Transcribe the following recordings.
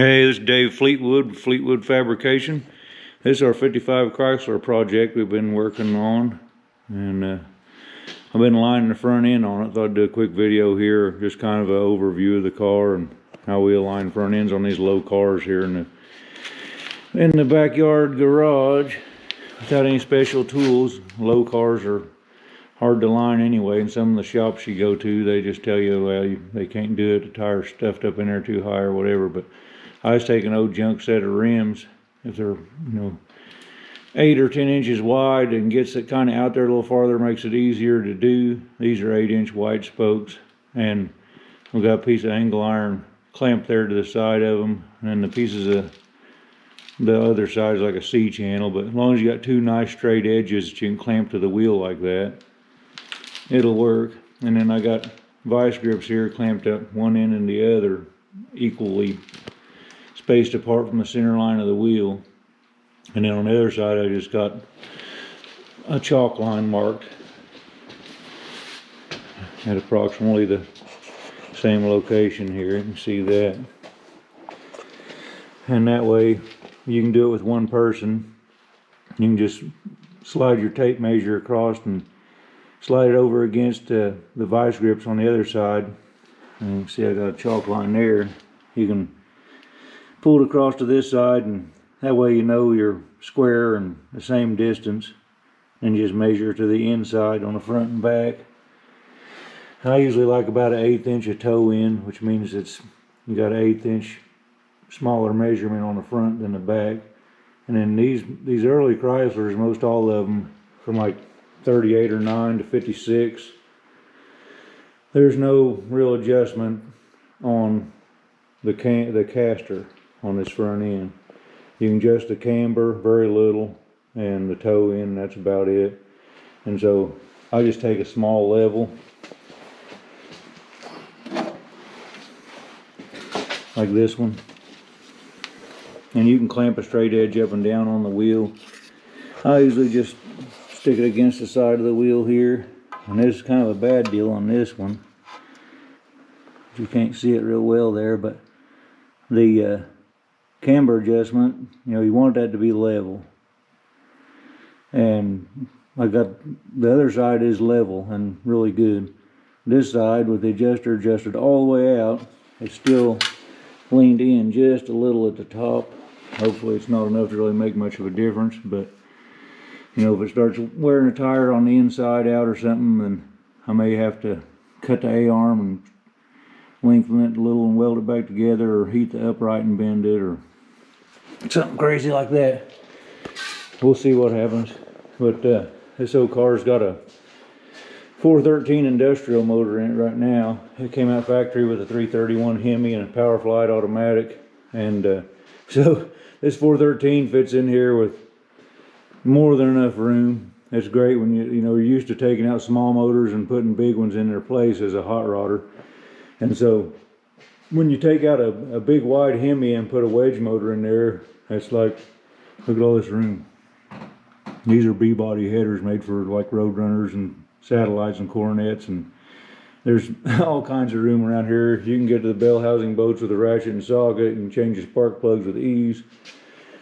Hey, this is Dave Fleetwood, Fleetwood Fabrication. This is our 55 Chrysler project we've been working on, and I've been lining the front end on it. Thought I'd do a quick video here, just kind of an overview of the car and how we align front ends on these low cars here in the backyard garage without any special tools. Low cars are hard to line anyway, and some of the shops you go to, they just tell you, well, they can't do it, the tire's stuffed up in there too high or whatever. But I was taking an old junk set of rims, if they're 8 or 10 inches wide, and gets it kind of out there a little farther, makes it easier to do. These are 8-inch wide spokes, and we've got a piece of angle iron clamped there to the side of them, and then the pieces of the other side is like a C channel. But as long as you got two nice straight edges that you can clamp to the wheel like that, it'll work. And then I got vice grips here clamped up one end and the other, equally spaced apart from the center line of the wheel. And then on the other side I just got a chalk line marked at approximately the same location here. You can see that. And that way you can do it with one person. You can just slide your tape measure across and slide it over against the vice grips on the other side. And you can see I got a chalk line there. You can pull it across to this side, and that way you know you're square and the same distance, and just measure to the inside on the front and back. I usually like about an 1/8 inch of toe in, which means you got an 1/8 inch smaller measurement on the front than the back. And then these early Chryslers, most all of them from like 38 or 9 to 56, there's no real adjustment on the caster on this front end. You can adjust the camber very little, and the toe in, that's about it. And so I just take a small level like this one, and you can clamp a straight edge up and down on the wheel. I usually just stick it against the side of the wheel here, and this is kind of a bad deal on this one. You can't see it real well there, but the camber adjustment, you want that to be level. And I got the other side is level and really good. This side with the adjuster adjusted all the way out, it's still leaned in just a little at the top. Hopefully it's not enough to really make much of a difference, but if it starts wearing a tire on the inside out or something, then I may have to cut the A-arm and lengthen it a little and weld it back together, or heat the upright and bend it, or something crazy like that. We'll see what happens. But this old car's got a 413 industrial motor in it right now. It came out factory with a 331 Hemi and a Power Flight automatic, and so this 413 fits in here with more than enough room. It's great when you're used to taking out small motors and putting big ones in their place as a hot rodder. And so when you take out a big wide Hemi and put a wedge motor in there, it's like, look at all this room. These are B-body headers made for like Roadrunners and Satellites and Coronets, and there's all kinds of room around here. You can get to the bell housing boats with a ratchet and socket. You can change the spark plugs with ease.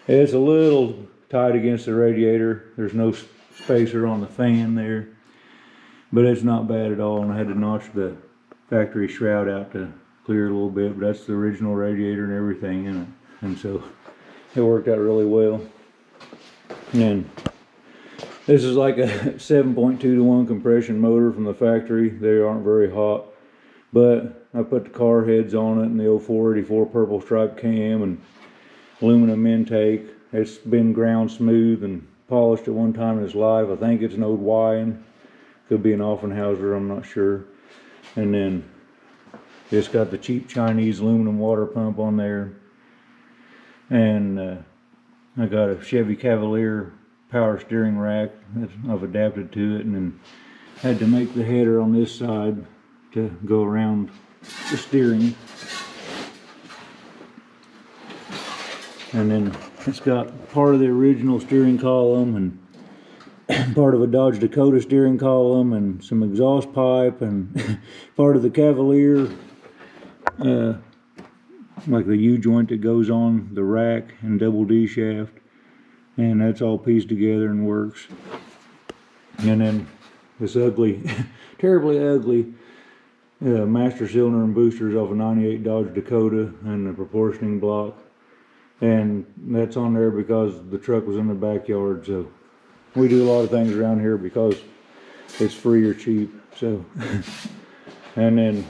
It's a little tight against the radiator. There's no spacer on the fan there, but it's not bad at all. And I had to notch the factory shroud out to clear it a little bit, but that's the original radiator and everything in it, and so it worked out really well. And this is like a 7.2 to 1 compression motor from the factory. They aren't very hot, but I put the car heads on it and the old 484 purple stripe cam and aluminum intake. It's been ground smooth and polished at one time in its life. I think it's an old Wine, could be an Offenhauser, I'm not sure. And then it's got the cheap Chinese aluminum water pump on there. And I got a Chevy Cavalier power steering rack that I've adapted to it, and then had to make the header on this side to go around the steering. And then it's got part of the original steering column and part of a Dodge Dakota steering column and some exhaust pipe and part of the Cavalier like the U-joint that goes on the rack and double D shaft, and that's all pieced together and works. And then this ugly, terribly ugly master cylinder and boosters off a 98 Dodge Dakota and the proportioning block, and that's on there because the truck was in the backyard. So we do a lot of things around here because it's free or cheap. So and then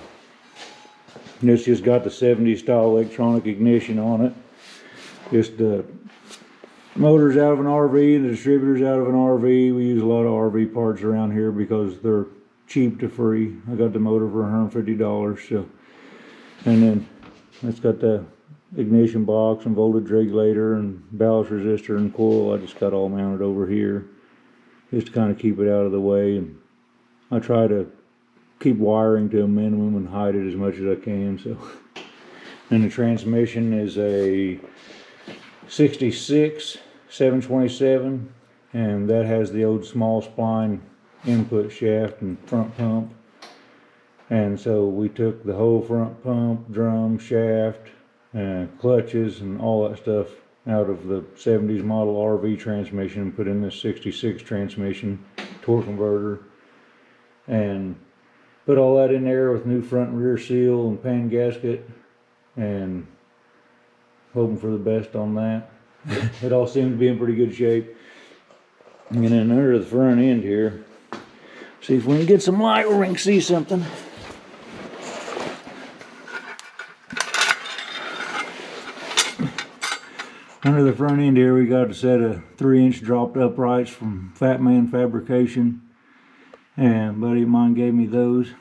it's just got the 70s style electronic ignition on it. Just the motor's out of an RV, the distributor's out of an RV. We use a lot of RV parts around here because they're cheap to free. I got the motor for $150. So, and then it's got the ignition box and voltage regulator and ballast resistor and coil. I just got all mounted over here just to kind of keep it out of the way, and I try to keep wiring to a minimum and hide it as much as I can. So, and the transmission is a 66 727, and that has the old small spline input shaft and front pump. And so we took the whole front pump, drum, shaft, clutches and all that stuff out of the 70s model RV transmission and put in this 66 transmission torque converter, and put all that in there with new front and rear seal and pan gasket, and hoping for the best on that. It all seems to be in pretty good shape. And then under the front end here, see if we can get some light where we can see something. Under the front end here, we got a set of 3-inch dropped uprights from Fat Man Fabrication, and a buddy of mine gave me those.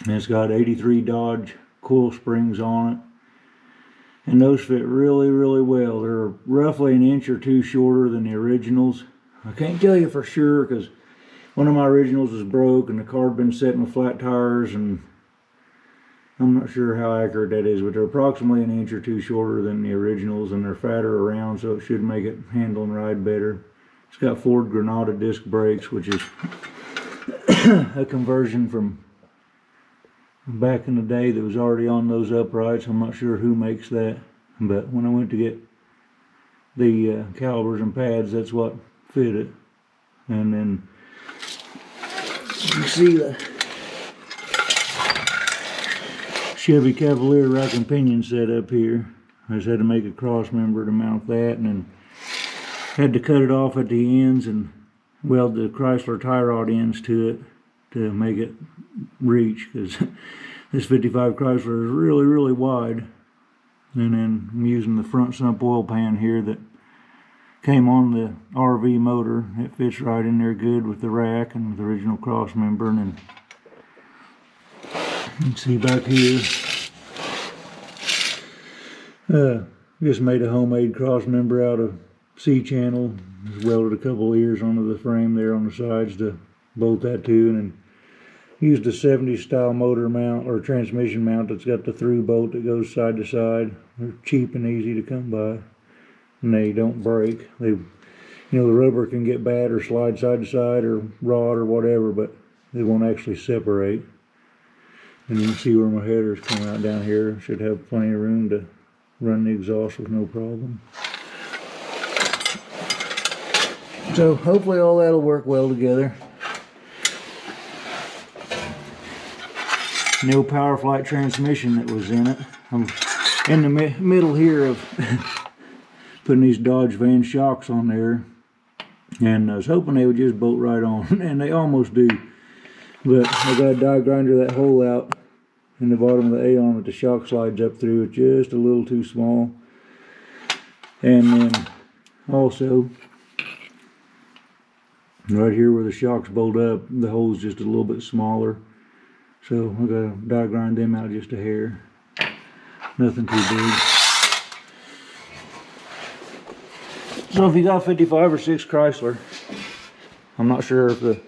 And it's got 83 Dodge coil springs on it, and those fit really, really well. They're roughly an inch or two shorter than the originals. I can't tell you for sure because one of my originals was broke and the car had been sitting with flat tires, and I'm not sure how accurate that is, but they're approximately an inch or two shorter than the originals, and they're fatter around, so it should make it handle and ride better. It's got Ford Granada disc brakes, which is a conversion from back in the day that was already on those uprights. I'm not sure who makes that, but when I went to get the calipers and pads, that's what fit it. And then you see the Chevy Cavalier rack and pinion set up here. I just had to make a cross member to mount that, and then had to cut it off at the ends and weld the Chrysler tie rod ends to it to make it reach, because this 55 Chrysler is really, really wide. And then I'm using the front sump oil pan here that came on the RV motor. It fits right in there good with the rack and with the original cross member. And then you can see back here, just made a homemade cross member out of C-channel. Just welded a couple ears onto the frame there on the sides to bolt that to, and then used a 70s style motor mount or transmission mount that's got the through bolt that goes side to side. They're cheap and easy to come by, and they don't break. They, you know, the rubber can get bad or slide side to side or rot or whatever, but they won't actually separate. And you can see where my headers come out down here. Should have plenty of room to run the exhaust with no problem. So hopefully all that'll work well together. No power flight transmission that was in it. I'm in the middle here of putting these Dodge van shocks on there, and I was hoping they would just bolt right on, and they almost do. But I got a die grinder that hole out in the bottom of the A-arm that the shock slides up through. It's just a little too small. And then also right here where the shocks bolt up, the hole's just a little bit smaller. So I gotta die grind them out just a hair. Nothing too big. So if you got 55 or 6 Chrysler, I'm not sure if the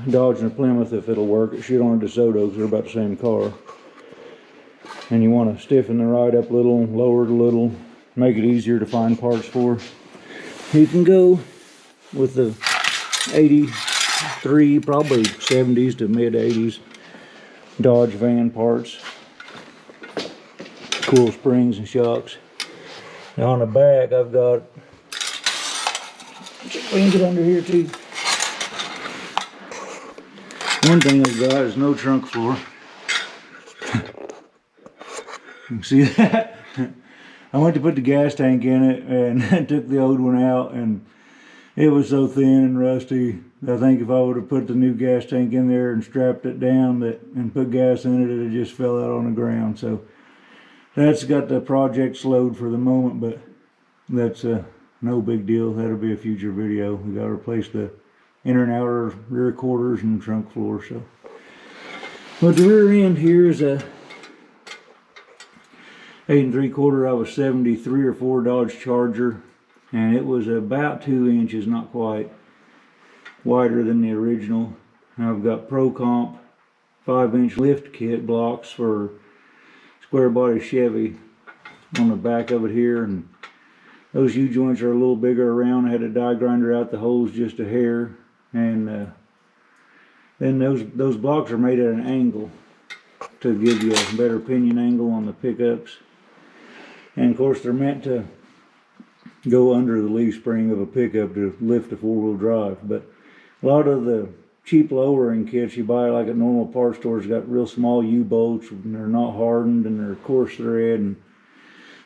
Dodge and the Plymouth, if it'll work. It should on a DeSoto because they're about the same car. And you want to stiffen the ride up a little, lower it a little, make it easier to find parts for. You can go with the 83, probably 70s to mid 80s Dodge van parts. cool springs and shocks. Now on the back, I've got, we can get under here too. One thing I've got is no trunk floor. You can see that? I went to put the gas tank in it and took the old one out, and it was so thin and rusty. I think if I would have put the new gas tank in there and strapped it down and put gas in it, it would just fell out on the ground. So that's got the project slowed for the moment, but that's no big deal. That'll be a future video. We got to replace the inner and outer rear quarters and trunk floor. So, but the rear end here is a 8 3/4 out of a 73 or 4 Dodge Charger, and it was about 2 inches, not quite, wider than the original. And I've got Pro Comp 5-inch lift kit blocks for square body Chevy on the back of it here, and those U-joints are a little bigger around. I had to die grinder out the holes just a hair, and then those blocks are made at an angle to give you a better pinion angle on the pickups. And of course they're meant to go under the leaf spring of a pickup to lift a 4-wheel drive. But a lot of the cheap lowering kits you buy like at normal parts stores got real small U-bolts, and they're not hardened, and they're coarse thread, and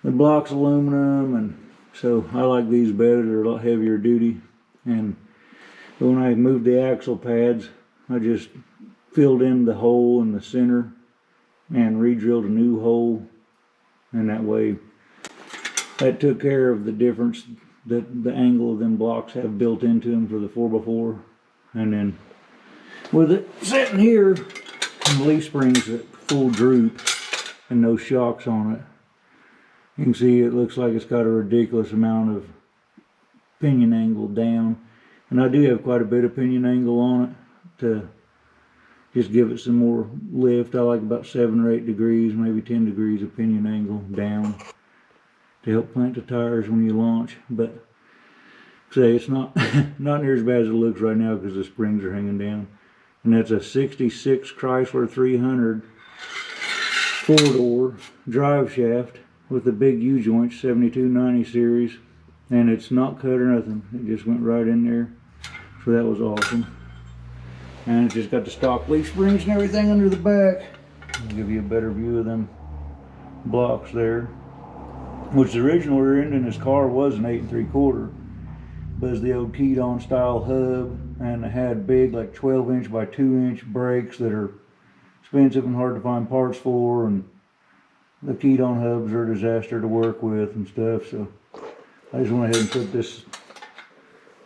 the block's aluminum, and so I like these better. They're a lot heavier duty. And when I moved the axle pads, I just filled in the hole in the center and re-drilled a new hole, and that way that took care of the difference that the angle of them blocks have built into them for the 4x4. And then with it sitting here, the leaf springs at full droop and no shocks on it, you can see it looks like it's got a ridiculous amount of pinion angle down. And I do have quite a bit of pinion angle on it to just give it some more lift. I like about 7 or 8 degrees, maybe 10 degrees of pinion angle down to help plant the tires when you launch. But say it's not not near as bad as it looks right now because the springs are hanging down. And that's a 66 Chrysler 300 4-door drive shaft with the big U-joint 7290 series, and it's not cut or nothing. It just went right in there, so that was awesome. And it's just got the stock leaf springs and everything under the back. I'll give you a better view of them blocks there. Which the original rear end in this car was an 8 3/4, but it's the old Gettin style hub, and it had big like 12-inch by 2-inch brakes that are expensive and hard to find parts for, and the Gettin hubs are a disaster to work with and stuff. So I just went ahead and put this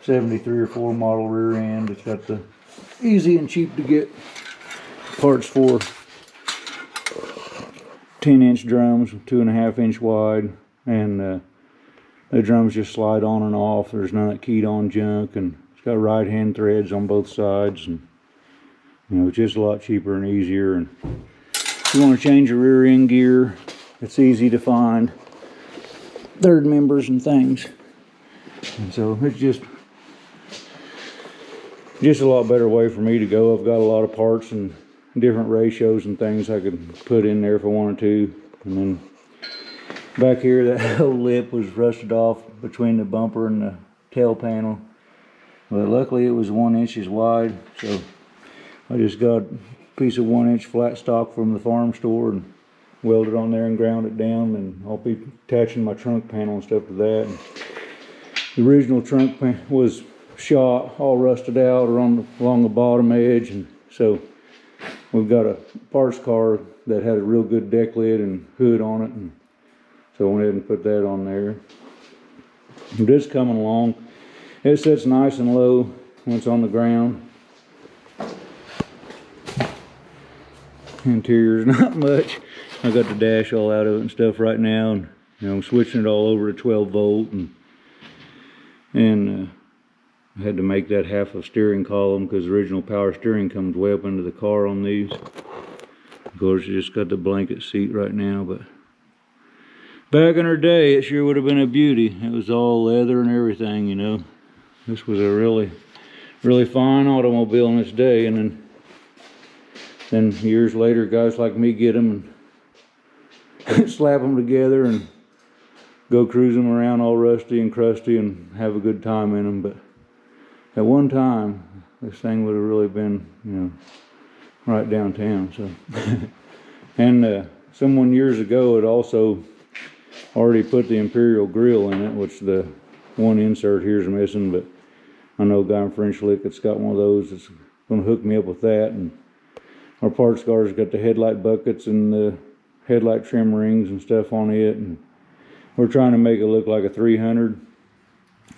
73 or 4 model rear end. It's got the easy and cheap to get parts for 10-inch drums, 2.5-inch wide, and the drums just slide on and off. There's none of that Gettin junk, and it's got right hand threads on both sides, and you know, it's just a lot cheaper and easier. And if you want to change your rear end gear, it's easy to find third members and things, and so it's just a lot better way for me to go. I've got a lot of parts and different ratios and things I could put in there if I wanted to. And then back here, that whole lip was rusted off between the bumper and the tail panel, but luckily it was 1 inch wide, so I just got a piece of 1-inch flat stock from the farm store and welded on there and ground it down, and I'll be attaching my trunk panel and stuff to that. And the original trunk panel was shot, all rusted out along the bottom edge, and so we've got a parts car that had a real good deck lid and hood on it, and so I went ahead and put that on there. And this coming along, it sits nice and low when it's on the ground. Interior's not much. I got the dash all out of it and stuff right now, and you know, I'm switching it all over to 12 volt, and I had to make that half a steering column because the original power steering comes way up into the car on these. Of course, you just got the blanket seat right now, but back in her day, it sure would have been a beauty. It was all leather and everything, you know. This was a really, really fine automobile in its day, and then years later, guys like me get them, and slap them together and go cruise them around all rusty and crusty and have a good time in them. But at one time, this thing would have really been, you know, right downtown. So, and someone years ago had also already put the Imperial grill in it, which the one insert here is missing, but I know a guy in French Lick that's got one of those that's going to hook me up with that. And our parts car's got the headlight buckets and the headlight trim rings and stuff on it, and we're trying to make it look like a 300.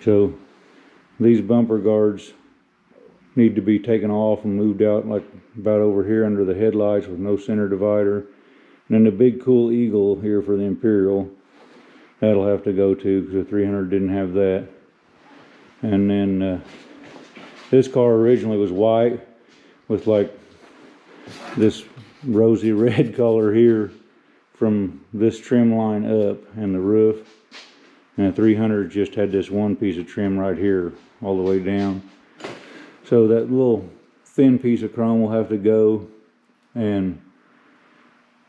So these bumper guards need to be taken off and moved out like about over here under the headlights with no center divider. And then the big cool eagle here for the Imperial, that'll have to go too because the 300 didn't have that. And then this car originally was white with like this rosy red color here from this trim line up and the roof. And the 300 just had this one piece of trim right here all the way down. So that little thin piece of chrome will have to go. And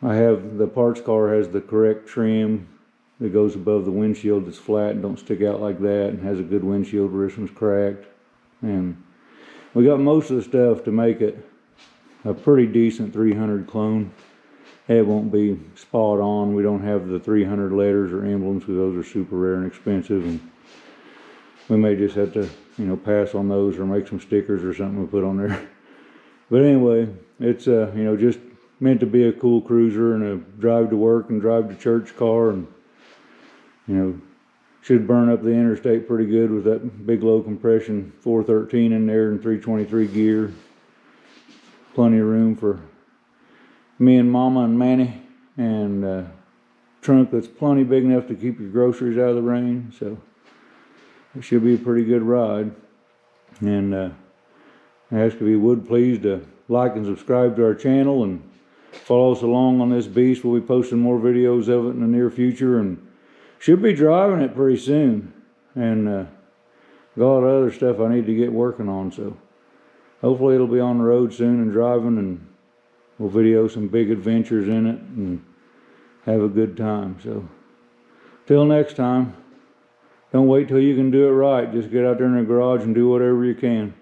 I have, the parts car has the correct trim that goes above the windshield that's flat and don't stick out like that, and has a good windshield where this one's cracked. And we got most of the stuff to make it a pretty decent 300 clone. It won't be spot on. We don't have the 300 letters or emblems because those are super rare and expensive, and we may just have to, you know, pass on those or make some stickers or something to put on there. But anyway, it's you know, just meant to be a cool cruiser and a drive to work and drive to church car, and you know, should burn up the interstate pretty good with that big low compression 413 in there and 323 gear. Plenty of room for me and Mama and Manny, and trunk that's plenty big enough to keep your groceries out of the rain. So it should be a pretty good ride. And I ask if you would please to like and subscribe to our channel and follow us along on this beast. We'll be posting more videos of it in the near future, and should be driving it pretty soon. And got a lot of other stuff I need to get working on, so hopefully it'll be on the road soon and driving, and we'll video some big adventures in it and have a good time. So till next time, don't wait till you can do it right. Just get out there in the garage and do whatever you can.